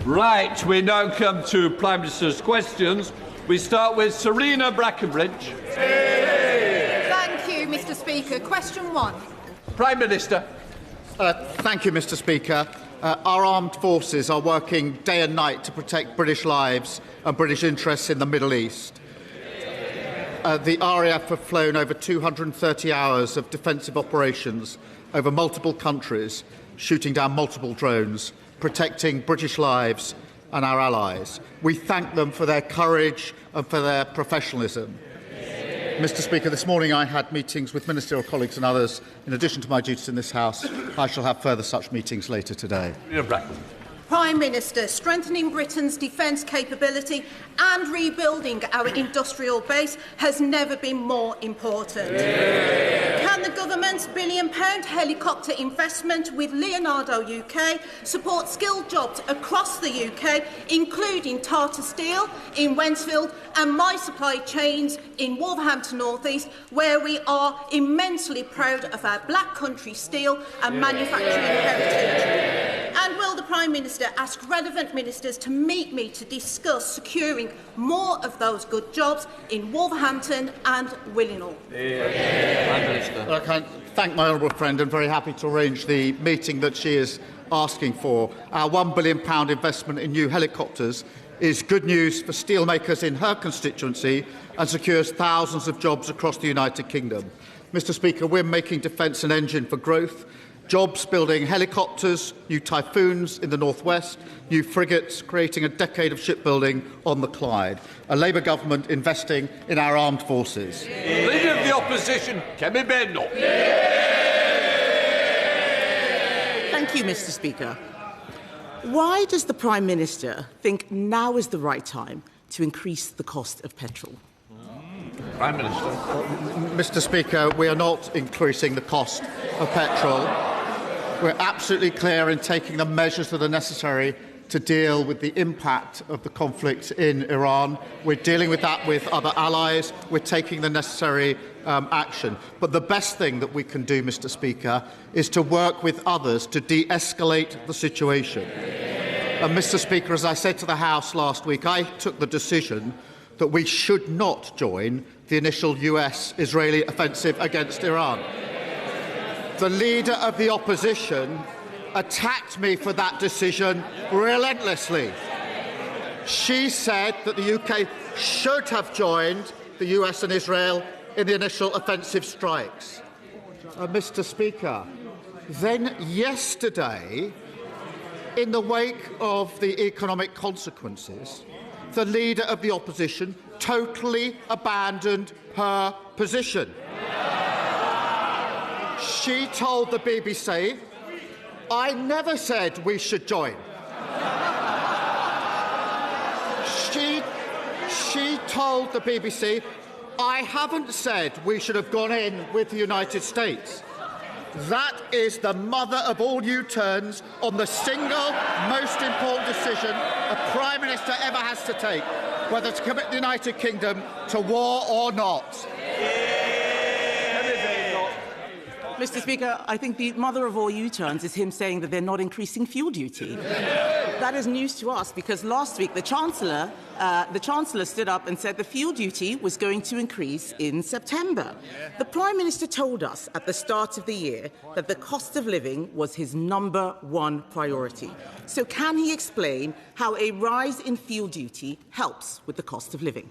Right, we now come to Prime Minister's questions. We start with Sureena Brackenridge. Thank you, Mr Speaker. Question 1. Prime Minister. Thank you, Mr Speaker. Our armed forces are working day and night to protect British lives and British interests in the Middle East. The RAF have flown over 230 hours of defensive operations over multiple countries, shooting down multiple drones, protecting British lives and our allies. We thank them for their courage and for their professionalism. Mr Speaker, this morning I had meetings with ministerial colleagues and others. In addition to my duties in this House, I shall have further such meetings later today. Prime Minister, strengthening Britain's defence capability and rebuilding our industrial base has never been more important. Can the government's £1 billion helicopter investment with Leonardo UK support skilled jobs across the UK, including Tata Steel in Wensfield and my supply chains in Wolverhampton North East, where we are immensely proud of our Black Country steel and manufacturing heritage? And will the Prime Minister ask relevant ministers to meet me to discuss securing more of those good jobs in Wolverhampton and Willenhall? I can thank my honourable friend and very happy to arrange the meeting that she is asking for. Our £1 billion investment in new helicopters is good news for steelmakers in her constituency and secures thousands of jobs across the United Kingdom. Mr Speaker, we're making defence an engine for growth. Jobs building helicopters, new Typhoons in the northwest, new frigates, creating a decade of shipbuilding on the Clyde. A Labour government investing in our armed forces. Leader of the Opposition, Kemi Badenoch. Thank you, Mr Speaker. Why does the Prime Minister think now is the right time to increase the cost of petrol? Prime Minister. Mr Speaker, we are not increasing the cost of petrol. We're absolutely clear in taking the measures that are necessary to deal with the impact of the conflict in Iran. We're dealing with that with other allies. We're taking the necessary action. But the best thing that we can do, Mr Speaker, is to work with others to de-escalate the situation. And Mr Speaker, as I said to the House last week, I took the decision that we should not join the initial US-Israeli offensive against Iran. The Leader of the Opposition attacked me for that decision relentlessly. She said that the UK should have joined the US and Israel in the initial offensive strikes. Mr Speaker, then yesterday, in the wake of the economic consequences, the Leader of the Opposition totally abandoned her position. She told the BBC, I never said we should join. She told the BBC, I haven't said we should have gone in with the United States. That is the mother of all U-turns on the single most important decision a Prime Minister ever has to take, whether to commit the United Kingdom to war or not. Mr Speaker, I think the mother of all U-turns is him saying that they're not increasing fuel duty. That is news to us because last week the Chancellor stood up and said the fuel duty was going to increase in September. The Prime Minister told us at the start of the year that the cost of living was his #1 priority. So can he explain how a rise in fuel duty helps with the cost of living?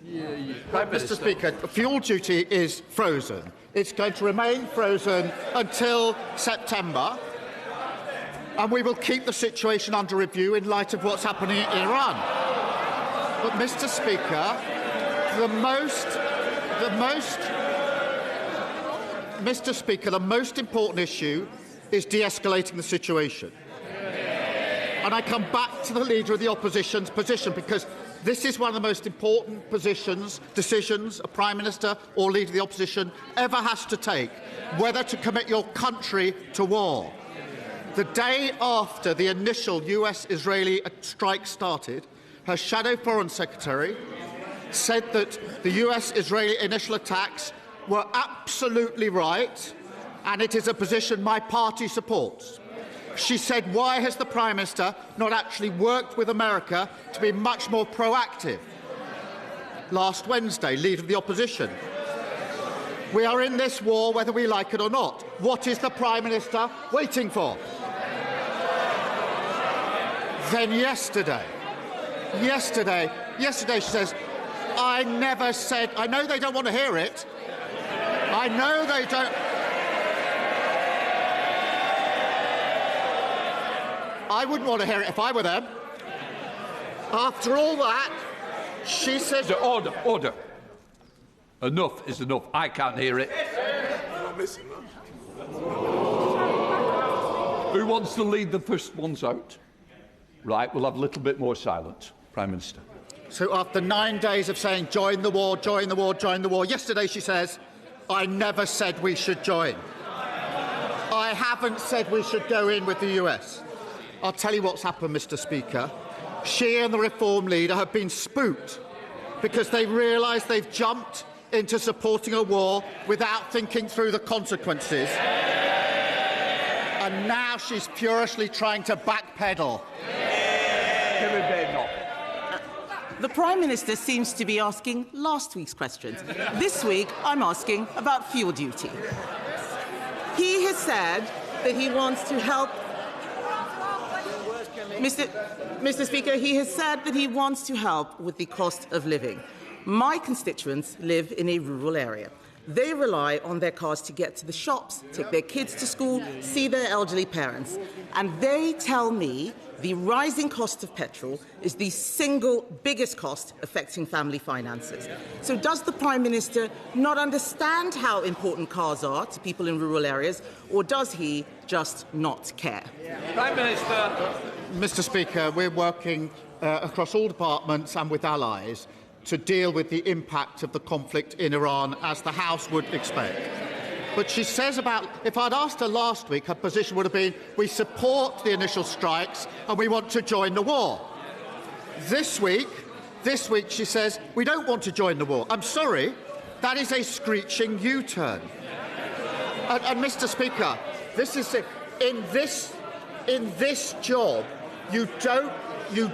Mr Speaker, fuel duty is frozen. It's going to remain frozen until September, and we will keep the situation under review in light of what's happening in Iran. But, Mr Speaker, the most important issue is de-escalating the situation. And I come back to the Leader of the Opposition's position because this is one of the most important decisions a Prime Minister or Leader of the Opposition ever has to take, whether to commit your country to war. The day after the initial US-Israeli strike started, her Shadow Foreign Secretary said that the US-Israeli initial attacks were absolutely right, and it is a position my party supports. She said, why has the Prime Minister not actually worked with America to be much more proactive? Last Wednesday, Leader of the Opposition. We are in this war whether we like it or not. What is the Prime Minister waiting for? Then yesterday she says, I never said... I know they don't want to hear it. I know they don't... I wouldn't want to hear it if I were them. After all that, she says... Order, order. Enough is enough. I can't hear it. Who wants to lead the first ones out? Right, we'll have a little bit more silence. Prime Minister. So after 9 days of saying, join the war, join the war, join the war, yesterday she says, I never said we should join. I haven't said we should go in with the US. I'll tell you what's happened, Mr. Speaker. She and the Reform leader have been spooked because they realise they've jumped into supporting a war without thinking through the consequences. And now she's furiously trying to backpedal. Kemi Badenoch. The Prime Minister seems to be asking last week's questions. This week, I'm asking about fuel duty. He has said that he wants to help... Mr. Speaker, he has said that he wants to help with the cost of living. My constituents live in a rural area. They rely on their cars to get to the shops, take their kids to school, see their elderly parents. And they tell me the rising cost of petrol is the single biggest cost affecting family finances. So does the Prime Minister not understand how important cars are to people in rural areas, or does he just not care? Prime Minister. Mr. Speaker, we're working across all departments and with allies to deal with the impact of the conflict in Iran, as the House would expect. But she says about... If I'd asked her last week, her position would have been, we support the initial strikes and we want to join the war. This week, she says, we don't want to join the war. I'm sorry, that is a screeching U-turn. And Mr. Speaker, this is it. In this job, you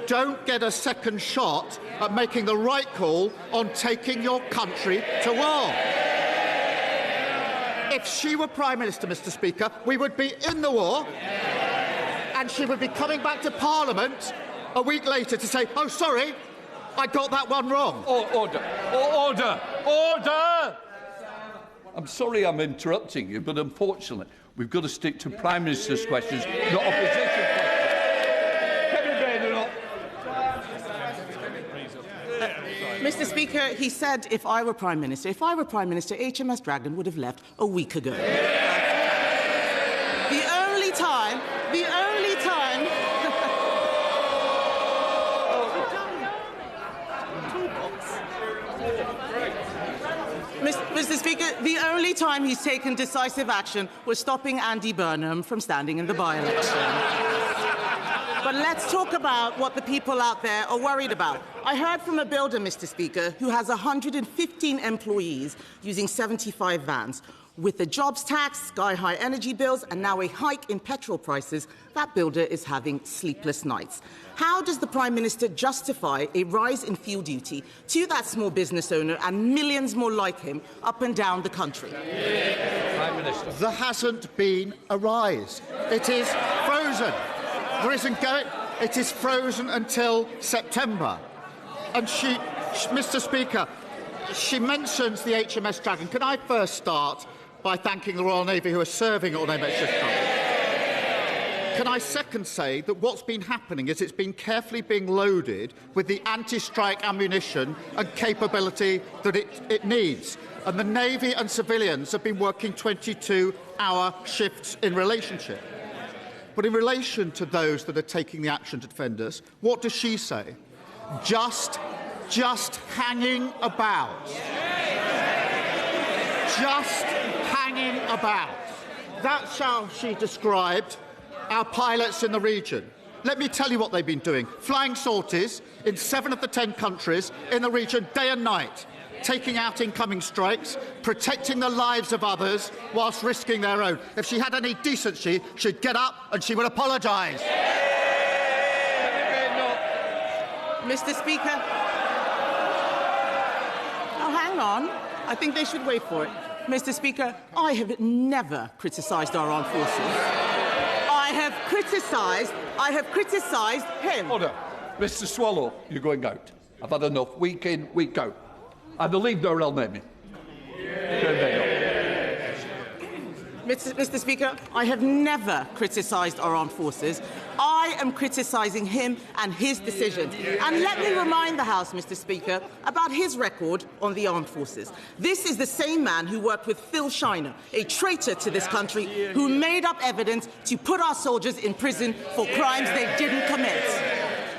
don't get a second shot at making the right call on taking your country to war. If she were Prime Minister, Mr. Speaker, we would be in the war, and she would be coming back to Parliament a week later to say, oh, sorry, I got that one wrong. Order. Order. Order! I'm sorry I'm interrupting you, but unfortunately, we've got to stick to Prime Minister's questions, not opposition questions. Mr. Speaker, he said if I were Prime Minister, HMS Dragon would have left a week ago. The only time... Mr. Speaker, the only time he's taken decisive action was stopping Andy Burnham from standing in the by-election. But let's talk about what the people out there are worried about. I heard from a builder, Mr. Speaker, who has 115 employees using 75 vans. With the jobs tax, sky-high energy bills, and now a hike in petrol prices, that builder is having sleepless nights. How does the Prime Minister justify a rise in fuel duty to that small business owner and millions more like him up and down the country? Prime Minister. There hasn't been a rise. It is frozen. There isn't going... It is frozen until September. And Mr. Speaker, she mentions the HMS Dragon. Can I first start by thanking the Royal Navy who are serving on HMS Dragon? Can I second say that what's been happening is it's been carefully being loaded with the anti-strike ammunition and capability that it needs. And the Navy and civilians have been working 22-hour shifts in relationship. But in relation to those that are taking the action to defend us, what does she say? Just hanging about. Just hanging about. That's how she described our pilots in the region. Let me tell you what they've been doing. Flying sorties in 7 of the 10 countries in the region day and night. taking out incoming strikes, protecting the lives of others whilst risking their own. If she had any decency, she'd get up and she would apologise. Mr. Speaker. Oh, hang on. I think they should wait for it. Mr. Speaker, I have never criticised our armed forces. I have criticised him. Order. Mr. Swallow, you're going out. I've had enough. Week in, week out. Either leave or I'll name you. Mr. Speaker, I have never criticised our armed forces. I am criticising him and his decisions. And let me remind the House, Mr. Speaker, about his record on the armed forces. This is the same man who worked with Phil Shiner, a traitor to this country, who made up evidence to put our soldiers in prison for crimes they didn't commit.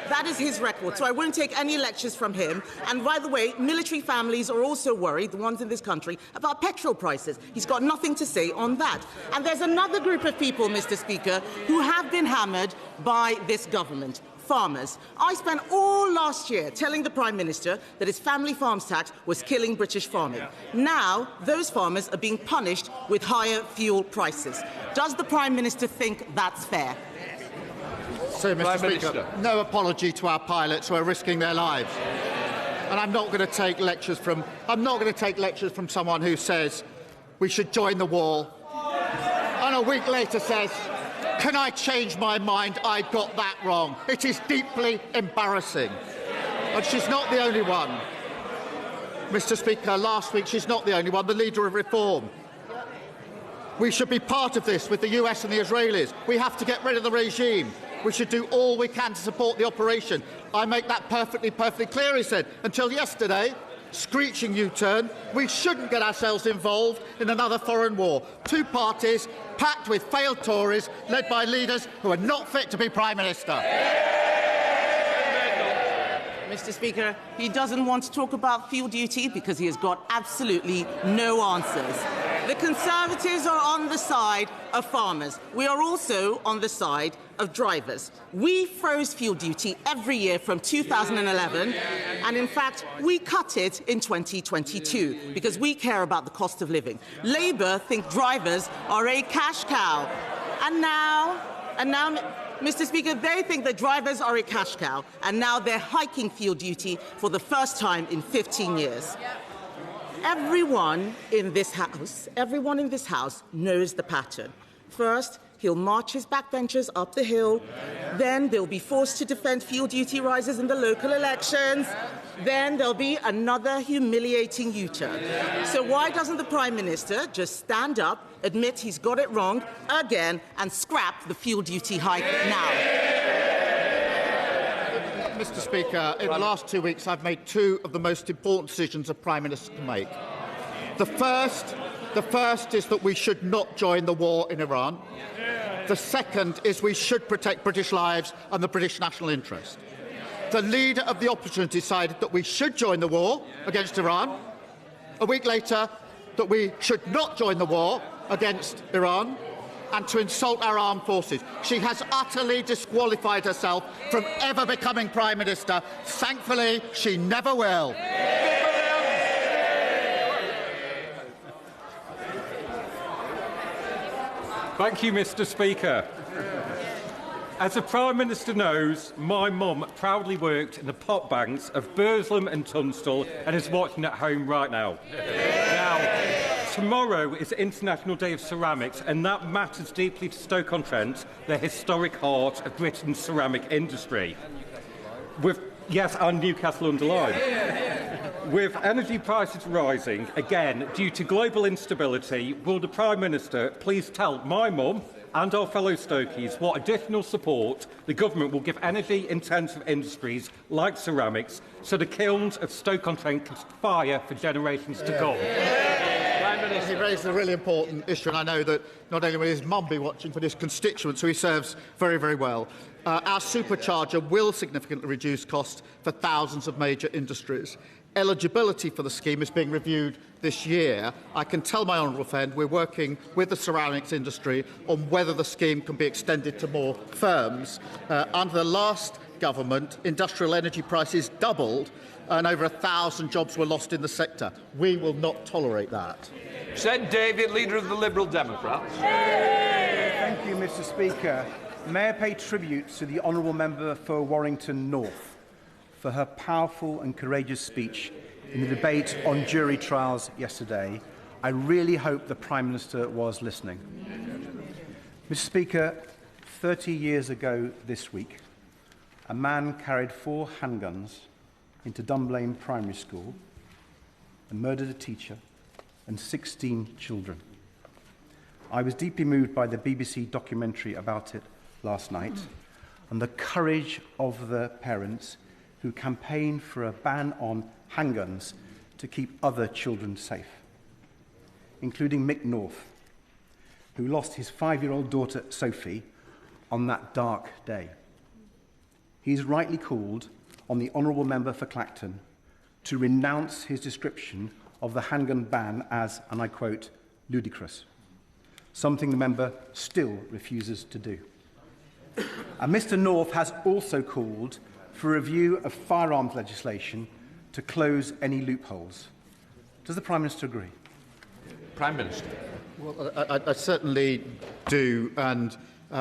That is his record, so I won't take any lectures from him. And by the way, military families are also worried, the ones in this country, about petrol prices. He's got nothing to say on that. And there's another group of people, Mr. Speaker, who have been hammered by this government. Farmers. I spent all last year telling the Prime Minister that his family farms tax was killing British farming. Now, those farmers are being punished with higher fuel prices. Does the Prime Minister think that's fair? So, Mr. Speaker, no apology to our pilots who are risking their lives. And I'm not going to take lectures from someone who says we should join the war, and a week later says, "Can I change my mind? I got that wrong." It is deeply embarrassing. And she's not the only one. Mr. Speaker, last week she's not the only one, the leader of Reform. We should be part of this with the US and the Israelis. We have to get rid of the regime. We should do all we can to support the operation. I make that perfectly clear, he said. Until yesterday, screeching U-turn, we shouldn't get ourselves involved in another foreign war. Two parties packed with failed Tories, led by leaders who are not fit to be Prime Minister. Mr. Speaker, he doesn't want to talk about fuel duty because he has got absolutely no answers. The Conservatives are on the side of farmers. We are also on the side of drivers. We froze fuel duty every year from 2011, and in fact, we cut it in 2022 because we care about the cost of living. Labour think drivers are a cash cow. And now, Mr. Speaker, they think that drivers are a cash cow, and now they're hiking fuel duty for the first time in 15 years. Everyone in this House knows the pattern. First, he'll march his backbenchers up the hill. Then they'll be forced to defend fuel duty rises in the local elections. Then there'll be another humiliating U-turn. So why doesn't the Prime Minister just stand up, admit he's got it wrong again, and scrap the fuel duty hike now? Mr. Speaker, in the last 2 weeks, I've made two of the most important decisions a Prime Minister can make. The first is that we should not join the war in Iran. The second is we should protect British lives and the British national interest. The leader of the opposition decided that we should join the war against Iran. A week later, that we should not join the war against Iran and to insult our armed forces. She has utterly disqualified herself from ever becoming Prime Minister. Thankfully, she never will. Thank you, Mr. Speaker. As the Prime Minister knows, my mum proudly worked in the pot banks of Burslem and Tunstall and is watching at home right now. Now, tomorrow is International Day of Ceramics, and that matters deeply to Stoke-on-Trent, the historic heart of Britain's ceramic industry. And Newcastle-under-Lyme. With energy prices rising, again, due to global instability, will the Prime Minister please tell my mum and our fellow Stokies what additional support the government will give energy-intensive industries like ceramics so the kilns of Stoke-on-Trent can fire for generations to come? He raised a really important issue, and I know that not only will his mum be watching, but his constituents, who he serves very, very well. Our supercharger will significantly reduce costs for thousands of major industries. eligibility for the scheme is being reviewed this year. I can tell my honourable friend we're working with the ceramics industry on whether the scheme can be extended to more firms. Under the last government, industrial energy prices doubled and over 1,000 jobs were lost in the sector. We will not tolerate that. Said David, Leader of the Liberal Democrats. Thank you, Mr. Speaker. May I pay tribute to the Honourable Member for Warrington North for her powerful and courageous speech in the debate on jury trials yesterday. I really hope the Prime Minister was listening. Mr. Speaker, 30 years ago this week, a man carried 4 handguns into Dunblane Primary School and murdered a teacher and 16 children. I was deeply moved by the BBC documentary about it last night and the courage of the parents who campaigned for a ban on handguns to keep other children safe, including Mick North, who lost his 5-year-old daughter Sophie on that dark day. He's rightly called on the Honourable Member for Clacton to renounce his description of the handgun ban as, and I quote, ludicrous, something the member still refuses to do. And Mr. North has also called for a review of firearms legislation to close any loopholes. Does the Prime Minister agree? Prime Minister. Well, I certainly do, and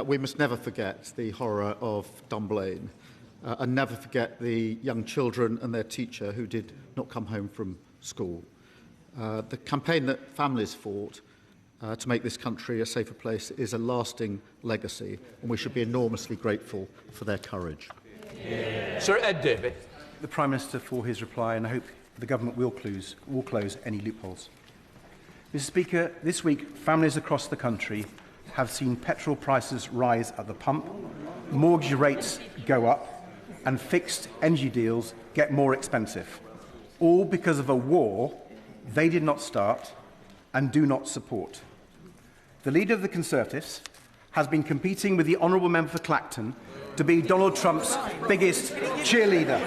we must never forget the horror of Dunblane and never forget the young children and their teacher who did not come home from school. The campaign that families fought to make this country a safer place is a lasting legacy, and we should be enormously grateful for their courage. Sir Ed Davey. The Prime Minister for his reply, and I hope the Government will close any loopholes. Mr. Speaker, this week families across the country have seen petrol prices rise at the pump, mortgage rates go up, and fixed energy deals get more expensive, all because of a war they did not start and do not support. The Leader of the Conservatives has been competing with the Honourable Member for Clacton to be Donald Trump's biggest cheerleader.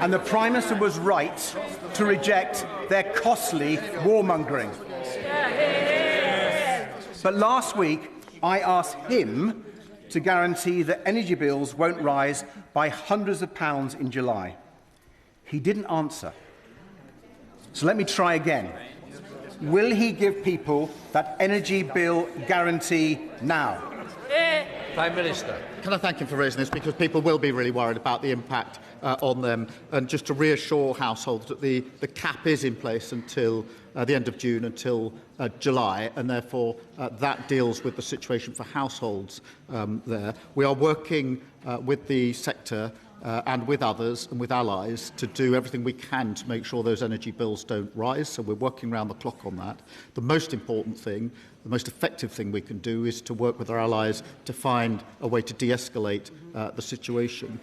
And the Prime Minister was right to reject their costly warmongering. But last week, I asked him to guarantee that energy bills won't rise by hundreds of pounds in July. He didn't answer. So let me try again. Will he give people that energy bill guarantee now? Prime Minister. Can I thank him for raising this, because people will be really worried about the impact on them, and just to reassure households that the cap is in place until the end of June, until July, and therefore that deals with the situation for households there. We are working with the sector and with others and with allies to do everything we can to make sure those energy bills don't rise, so we're working round the clock on that. The most important thing, the most effective thing we can do is to work with our allies to find a way to de-escalate the situation.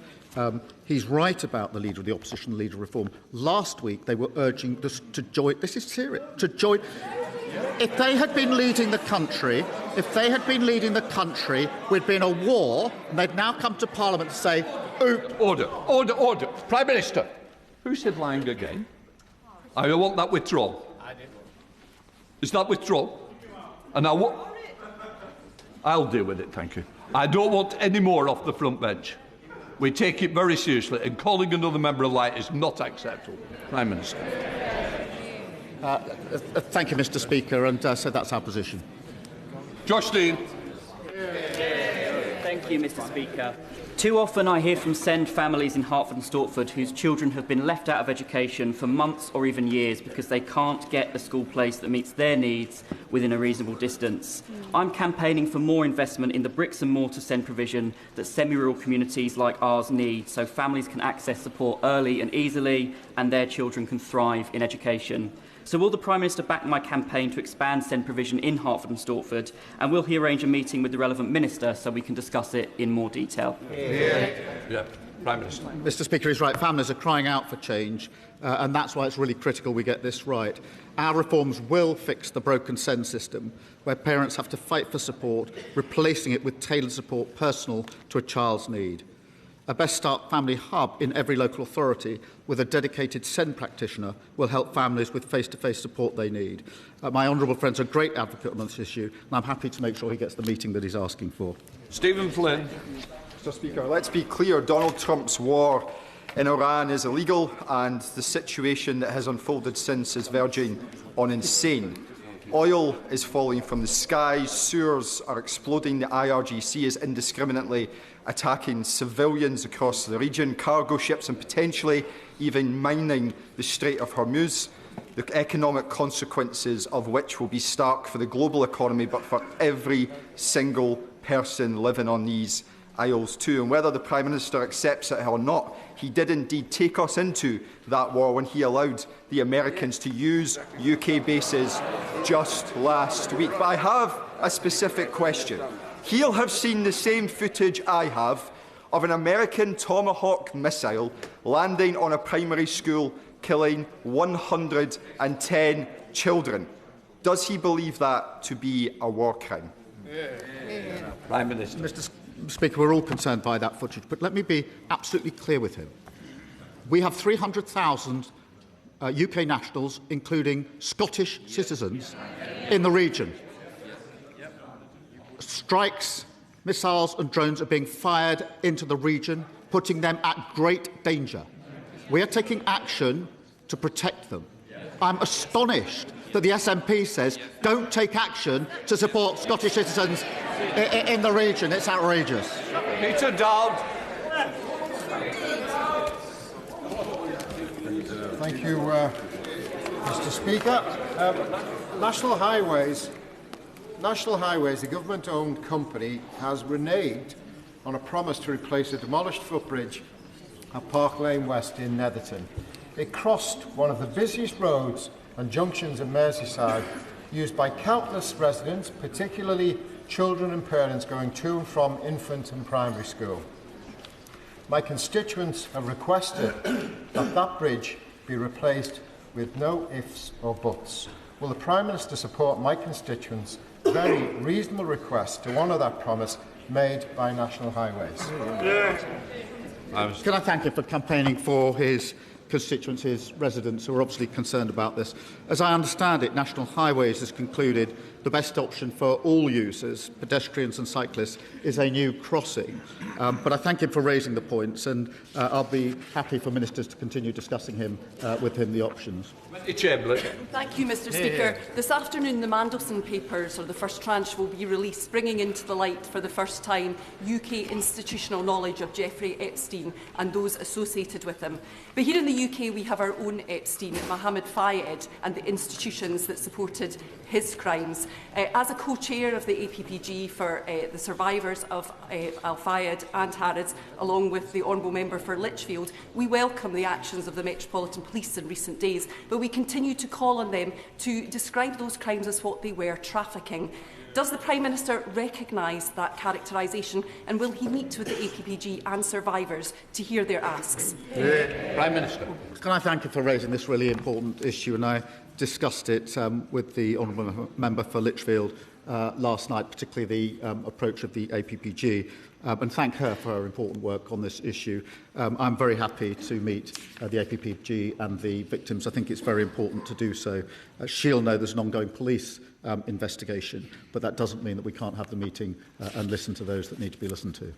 He's right about the Leader of the Opposition, the Leader of Reform. Last week they were urging us to join, this is serious, to join. If they had been leading the country, we'd be in a war, and they'd now come to Parliament to say, "Oop." Order. Prime Minister. Who said lying again? I want that withdrawn. I did. Is that withdrawn? And I'll deal with it, thank you. I don't want any more off the front bench. We take it very seriously, and calling another member a liar is not acceptable. Prime Minister. Thank you, Mr. Speaker, and so that's our position. Josh Dean. Thank you, Mr. Speaker. Too often I hear from SEND families in Hertford and Stortford whose children have been left out of education for months or even years because they can't get a school place that meets their needs within a reasonable distance. I'm campaigning for more investment in the bricks and mortar SEND provision that semi-rural communities like ours need, so families can access support early and easily and their children can thrive in education. So will the Prime Minister back my campaign to expand SEND provision in Hertford and Stortford, and will he arrange a meeting with the relevant minister so we can discuss it in more detail? Yeah. Prime Minister. Mr. Speaker, he's right. Families are crying out for change, and that's why it's really critical we get this right. Our reforms will fix the broken SEND system, where parents have to fight for support, replacing it with tailored support personal to a child's need. A Best Start family hub in every local authority with a dedicated SEND practitioner will help families with face-to-face support they need. My honourable friend's a great advocate on this issue, and I'm happy to make sure he gets the meeting that he's asking for. Stephen Flynn. Mr Speaker, let's be clear. Donald Trump's war in Iran is illegal, and the situation that has unfolded since is verging on insane. Oil is falling from the skies, sewers are exploding, the IRGC is indiscriminately attacking civilians across the region, cargo ships and potentially even mining the Strait of Hormuz, the economic consequences of which will be stark for the global economy but for every single person living on these isles too. And whether the Prime Minister accepts it or not, he did indeed take us into that war when he allowed the Americans to use UK bases just last week. But I have a specific question. He'll have seen the same footage I have of an American Tomahawk missile landing on a primary school, killing 110 children. Does he believe that to be a war crime? Prime Minister. Mr. Speaker, we're all concerned by that footage, but let me be absolutely clear with him. We have 300,000 UK nationals, including Scottish citizens, in the region. Strikes, missiles and drones are being fired into the region, putting them at great danger. We are taking action to protect them. I'm astonished that the SNP says don't take action to support Scottish citizens in the region. It's outrageous. Peter Dowd. Thank you, Mr. Speaker. National Highways, the government-owned company, has reneged on a promise to replace a demolished footbridge at Park Lane West in Netherton. It crossed one of the busiest roads and junctions in Merseyside, used by countless residents, particularly children and parents going to and from infant and primary school. My constituents have requested that that bridge be replaced with no ifs or buts. Will the Prime Minister support my constituents' very reasonable request to honour that promise made by National Highways? Can I thank him for campaigning for his constituents, his residents, who are obviously concerned about this. As I understand it, National Highways has concluded the best option for all users, pedestrians and cyclists, is a new crossing. But I thank him for raising the points, and I'll be happy for ministers to continue discussing with him the options. Thank you, Mr. Speaker. This afternoon, the Mandelson papers, or the first tranche, will be released, bringing into the light for the first time UK institutional knowledge of Jeffrey Epstein and those associated with him. But here in the UK, we have our own Epstein, Mohammed Fayed, and the institutions that supported his crimes. As a co-chair of the APPG for the survivors of Al Fayed and Harrods, along with the Honourable Member for Lichfield, we welcome the actions of the Metropolitan Police in recent days, but we continue to call on them to describe those crimes as what they were, trafficking. Does the Prime Minister recognise that characterisation, and will he meet with the APPG and survivors to hear their asks? Prime Minister. Can I thank you for raising this really important issue? And I discussed it with the Honourable Member for Lichfield last night, particularly the approach of the APPG, and thank her for her important work on this issue. I'm very happy to meet the APPG and the victims. I think it's very important to do so. She'll know there's an ongoing police investigation, but that doesn't mean that we can't have the meeting and listen to those that need to be listened to.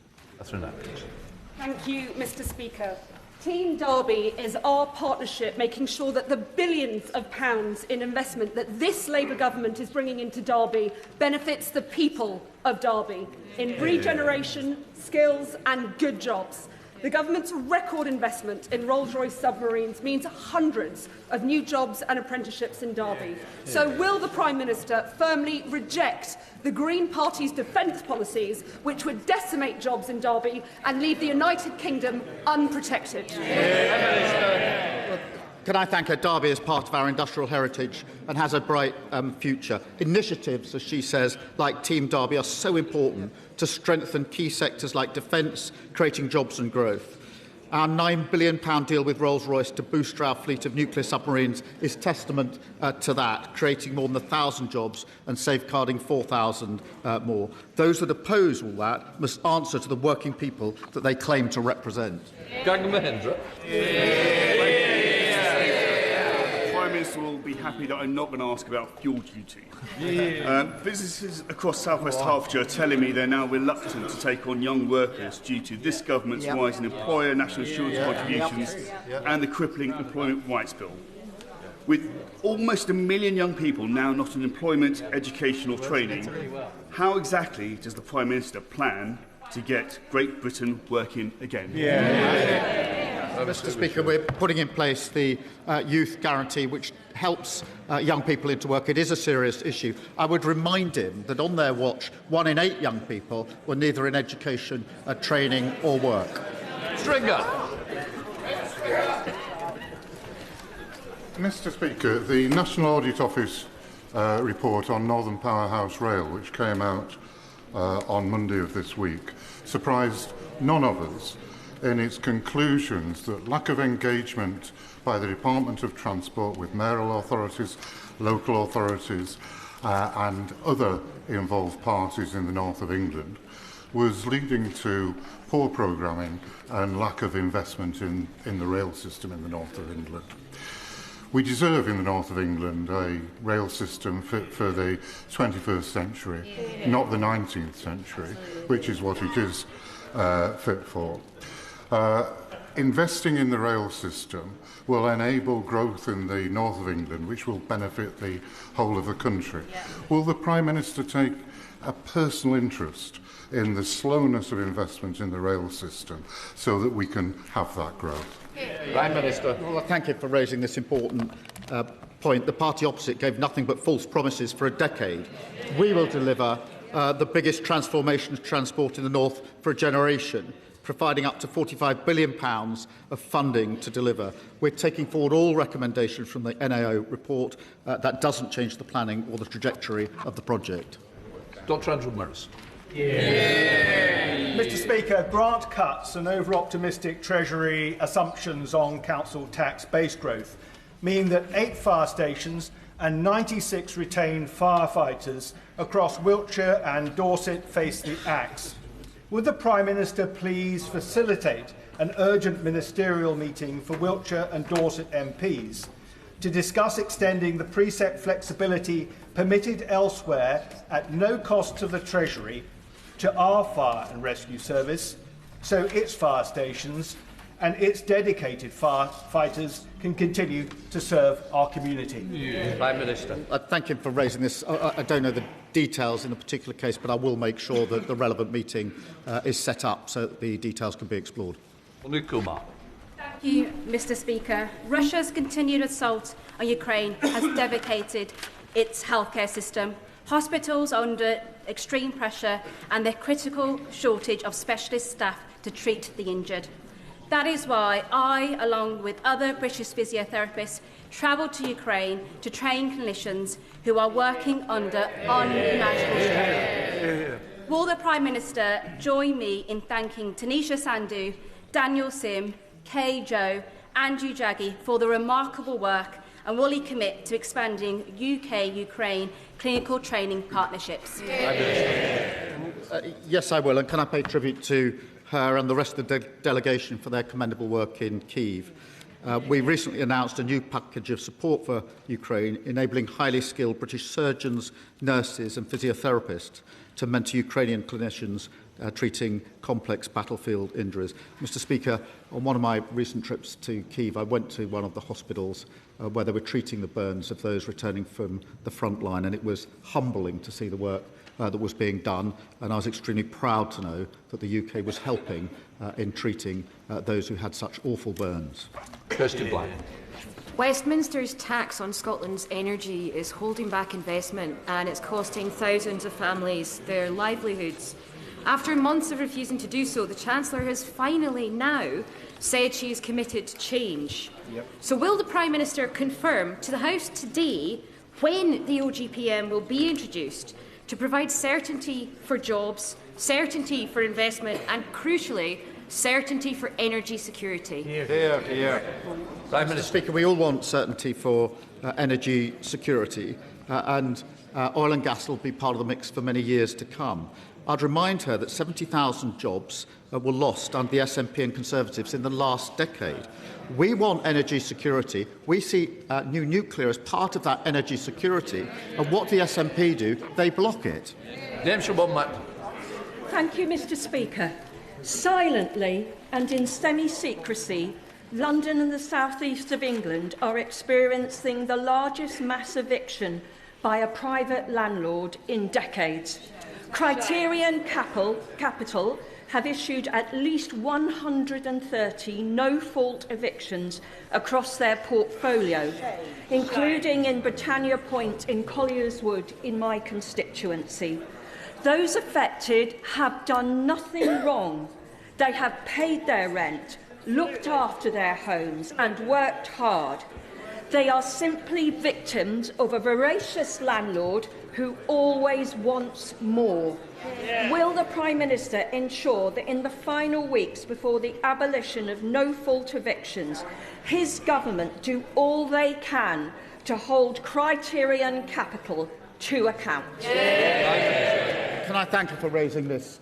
Thank you, Mr. Speaker. Team Derby is our partnership making sure that the billions of pounds in investment that this Labour government is bringing into Derby benefits the people of Derby in regeneration, skills and good jobs. The government's record investment in Rolls-Royce submarines means hundreds of new jobs and apprenticeships in Derby. So will the Prime Minister firmly reject the Green Party's defence policies, which would decimate jobs in Derby and leave the United Kingdom unprotected? Can I thank her? Derby is part of our industrial heritage and has a bright future. Initiatives, as she says, like Team Derby, are so important to strengthen key sectors like defence, creating jobs and growth. Our £9 billion deal with Rolls-Royce to boost our fleet of nuclear submarines is testament to that, creating more than 1,000 jobs and safeguarding 4,000 more. Those that oppose all that must answer to the working people that they claim to represent. Mahindra. The Prime Minister will be happy that I'm not going to ask about fuel duty. Businesses across South West Hertfordshire are telling me they're now reluctant to take on young workers due to this government's rise in employer national insurance contributions and the crippling Employment Rights Bill. With almost 1 million young people now not in employment, education or training, how exactly does the Prime Minister plan to get Great Britain working again? Mr. Speaker, we're putting in place the Youth Guarantee, which helps young people into work. It is a serious issue. I would remind him that on their watch, 1 in 8 young people were neither in education, training or work. Stringer. Mr. Speaker, the National Audit Office report on Northern Powerhouse Rail, which came out on Monday of this week, surprised none of us in its conclusions that lack of engagement by the Department of Transport with mayoral authorities, local authorities and other involved parties in the north of England was leading to poor programming and lack of investment in the rail system in the north of England. We deserve in the north of England a rail system fit for the 21st century, not the 19th century, which is what it is fit for. Investing in the rail system will enable growth in the north of England, which will benefit the whole of the country. Will the Prime Minister take a personal interest in the slowness of investment in the rail system so that we can have that growth? Prime Minister. Well, thank you for raising this important point. The party opposite gave nothing but false promises for a decade. We will deliver the biggest transformation of transport in the north for a generation, providing up to £45 billion of funding to deliver. We're taking forward all recommendations from the NAO report. That doesn't change the planning or the trajectory of the project. Dr. Andrew Morris. Mr. Speaker, grant cuts and over-optimistic Treasury assumptions on council tax base growth mean that 8 fire stations and 96 retained firefighters across Wiltshire and Dorset face the axe. Would the Prime Minister please facilitate an urgent ministerial meeting for Wiltshire and Dorset MPs to discuss extending the preset flexibility permitted elsewhere at no cost to the Treasury to our fire and rescue service, so its fire stations and its dedicated firefighters can continue to serve our community? Prime Minister. Thank you for raising this. I don't know the details in a particular case, but I will make sure that the relevant meeting is set up so that the details can be explored. Kumar. Thank you, Mr. Speaker. Russia's continued assault on Ukraine has devastated its healthcare system. Hospitals are under extreme pressure and their critical shortage of specialist staff to treat the injured. That is why I, along with other British physiotherapists, travelled to Ukraine to train clinicians who are working under unimaginable strain. Will the Prime Minister join me in thanking Tanisha Sandhu, Daniel Sim, Kay Joe, Andrew Jaggi for the remarkable work, and will he commit to expanding UK-Ukraine clinical training partnerships? Yes, I will, and can I pay tribute to her and the rest of the delegation for their commendable work in Kyiv. We recently announced a new package of support for Ukraine, enabling highly skilled British surgeons, nurses and physiotherapists to mentor Ukrainian clinicians treating complex battlefield injuries. Mr. Speaker, on one of my recent trips to Kyiv, I went to one of the hospitals where they were treating the burns of those returning from the front line, and it was humbling to see the work that was being done, and I was extremely proud to know that the UK was helping in treating those who had such awful burns. Kirsty Black. Westminster's tax on Scotland's energy is holding back investment, and it's costing thousands of families their livelihoods. After months of refusing to do so, the Chancellor has finally now said she is committed to change. So will the Prime Minister confirm to the House today when the OGPM will be introduced to provide certainty for jobs, certainty for investment and, crucially, certainty for energy security. Prime Minister. Speaker, we all want certainty for energy security, and oil and gas will be part of the mix for many years to come. I'd remind her that 70,000 jobs were lost under the SNP and Conservatives in the last decade. We want energy security. We see new nuclear as part of that energy security. And what the SNP do, they block it. Thank you, Mr. Speaker. Silently and in semi-secrecy, London and the south east of England are experiencing the largest mass eviction by a private landlord in decades. Criterion Capital have issued at least 130 no-fault evictions across their portfolio, including in Britannia Point in Collier's Wood in my constituency. Those affected have done nothing wrong. They have paid their rent, looked after their homes and worked hard. They are simply victims of a voracious landlord who always wants more. Will the Prime Minister ensure that in the final weeks before the abolition of no-fault evictions, his government do all they can to hold Criterion Capital to account? Can I thank her for raising this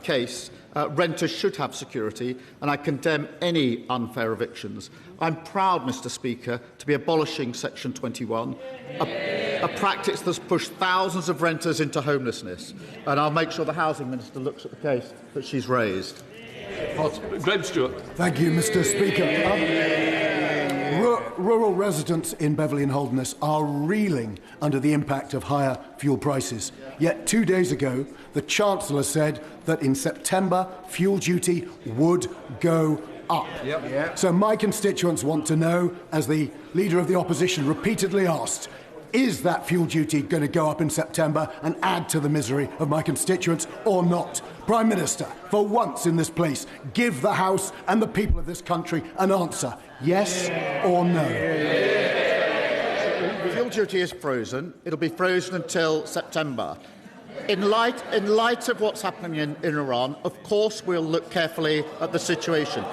case? Renters should have security, and I condemn any unfair evictions. I'm proud, Mr. Speaker, to be abolishing Section 21, a practice that's pushed thousands of renters into homelessness. And I'll make sure the Housing Minister looks at the case that she's raised. Graham Stewart. Thank you, Mr. Speaker. Rural residents in Beverley and Holderness are reeling under the impact of higher fuel prices. Yet 2 days ago, the Chancellor said that in September, fuel duty would go up. So my constituents want to know, as the Leader of the Opposition repeatedly asked, is that fuel duty going to go up in September and add to the misery of my constituents or not? Prime Minister, for once in this place, give the House and the people of this country an answer. Yes or no? Fuel duty is frozen. It'll be frozen until September. In light of what's happening in Iran, of course we'll look carefully at the situation.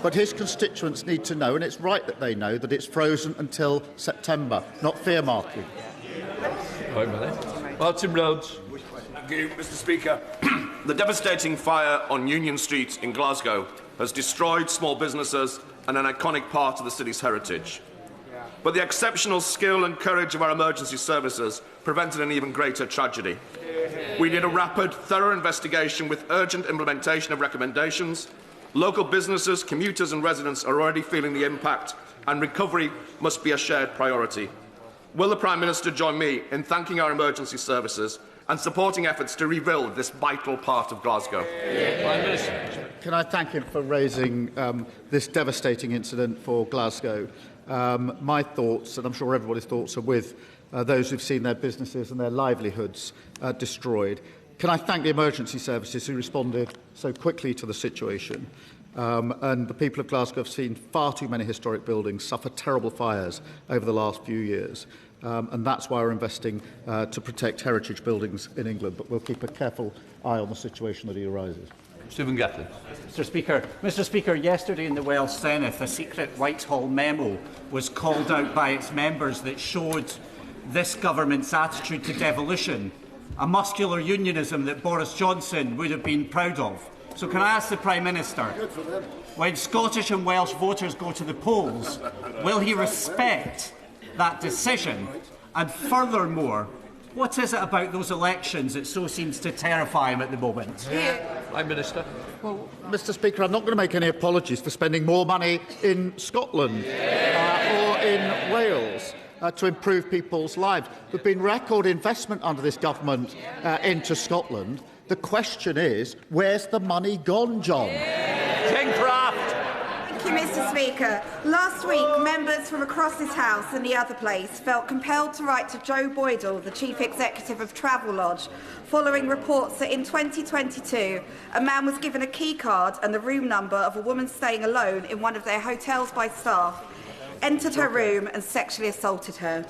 But his constituents need to know, and it's right that they know, that it's frozen until September, not fear-marking. Martin Rhodes. Thank you, Mr. Speaker. The devastating fire on Union Street in Glasgow has destroyed small businesses and an iconic part of the city's heritage. But the exceptional skill and courage of our emergency services prevented an even greater tragedy. We need a rapid, thorough investigation with urgent implementation of recommendations. Local businesses, commuters and residents are already feeling the impact, and recovery must be a shared priority. Will the Prime Minister join me in thanking our emergency services and supporting efforts to rebuild this vital part of Glasgow? Prime Minister. Can I thank him for raising this devastating incident for Glasgow? My thoughts, and I'm sure everybody's thoughts, are with those who've seen their businesses and their livelihoods destroyed. Can I thank the emergency services who responded so quickly to the situation? And the people of Glasgow have seen far too many historic buildings suffer terrible fires over the last few years. And that's why we're investing to protect heritage buildings in England. But we'll keep a careful eye on the situation that arises. Stephen Gatlin. Mr. Speaker, yesterday in the Welsh Senedd, a secret Whitehall memo was called out by its members that showed this government's attitude to devolution, a muscular unionism that Boris Johnson would have been proud of. So can I ask the Prime Minister, when Scottish and Welsh voters go to the polls, will he respect that decision? And furthermore, what is it about those elections that so seems to terrify him at the moment? Prime Minister. Well, Mr. Speaker, I'm not going to make any apologies for spending more money in Scotland or in Wales to improve people's lives. There's been record investment under this government into Scotland. The question is, where's the money gone, John? Ken Craft. Thank you, Mr. Speaker. Last week, members from across this House and the other place felt compelled to write to Joe Boydell, the Chief Executive of Travelodge, following reports that in 2022, a man was given a key card and the room number of a woman staying alone in one of their hotels by staff. entered her room and sexually assaulted her.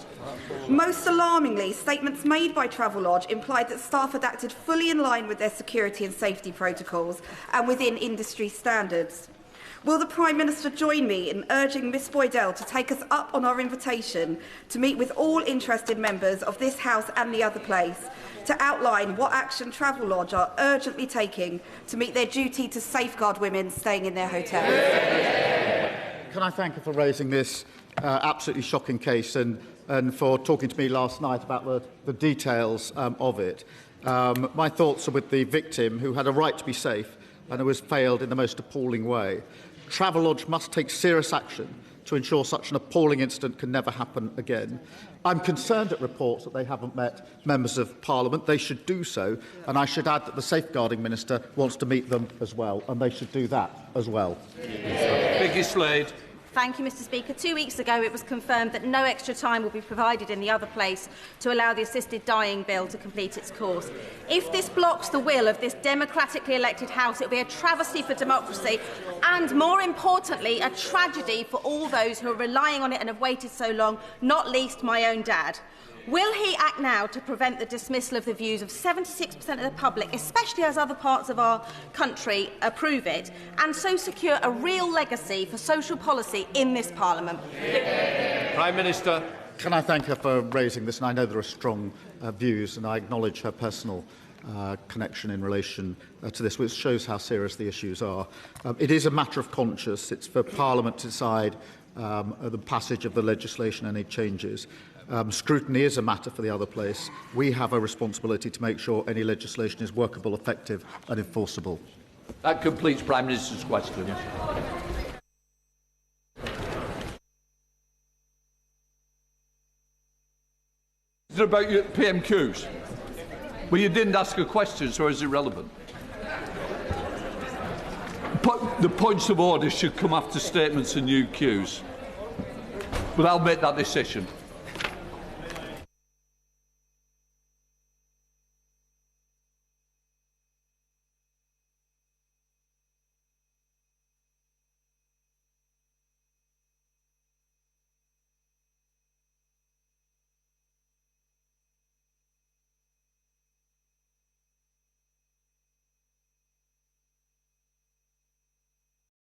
Most alarmingly, statements made by Travelodge implied that staff had acted fully in line with their security and safety protocols and within industry standards. Will the Prime Minister join me in urging Ms Boydell to take us up on our invitation to meet with all interested members of this House and the other place to outline what action Travelodge are urgently taking to meet their duty to safeguard women staying in their hotels? Can I thank her for raising this absolutely shocking case and for talking to me last night about the details of it. My thoughts are with the victim, who had a right to be safe and who has failed in the most appalling way. Travelodge must take serious action to ensure such an appalling incident can never happen again. I'm concerned at reports that they haven't met members of Parliament. They should do so, and I should add that the Safeguarding Minister wants to meet them as well, and they should do that as well. Vicky Slade. Thank you, Mr Speaker. 2 weeks ago it was confirmed that no extra time will be provided in the other place to allow the assisted dying bill to complete its course. If this blocks the will of this democratically elected House, it will be a travesty for democracy and, more importantly, a tragedy for all those who are relying on it and have waited so long, not least my own dad. Will he act now to prevent the dismissal of the views of 76% of the public, especially as other parts of our country approve it, and so secure a real legacy for social policy in this Parliament? Prime Minister. Can I thank her for raising this? And I know there are strong views, and I acknowledge her personal connection in relation to this, which shows how serious the issues are. It is a matter of conscience. It's for Parliament to decide the passage of the legislation, any changes. Scrutiny is a matter for the other place. We have a responsibility to make sure any legislation is workable, effective and enforceable. That completes Prime Minister's questions. Is it about your PMQs? Well, you didn't ask a question, so is it relevant? The points of order should come after statements and new cues. But I'll make that decision.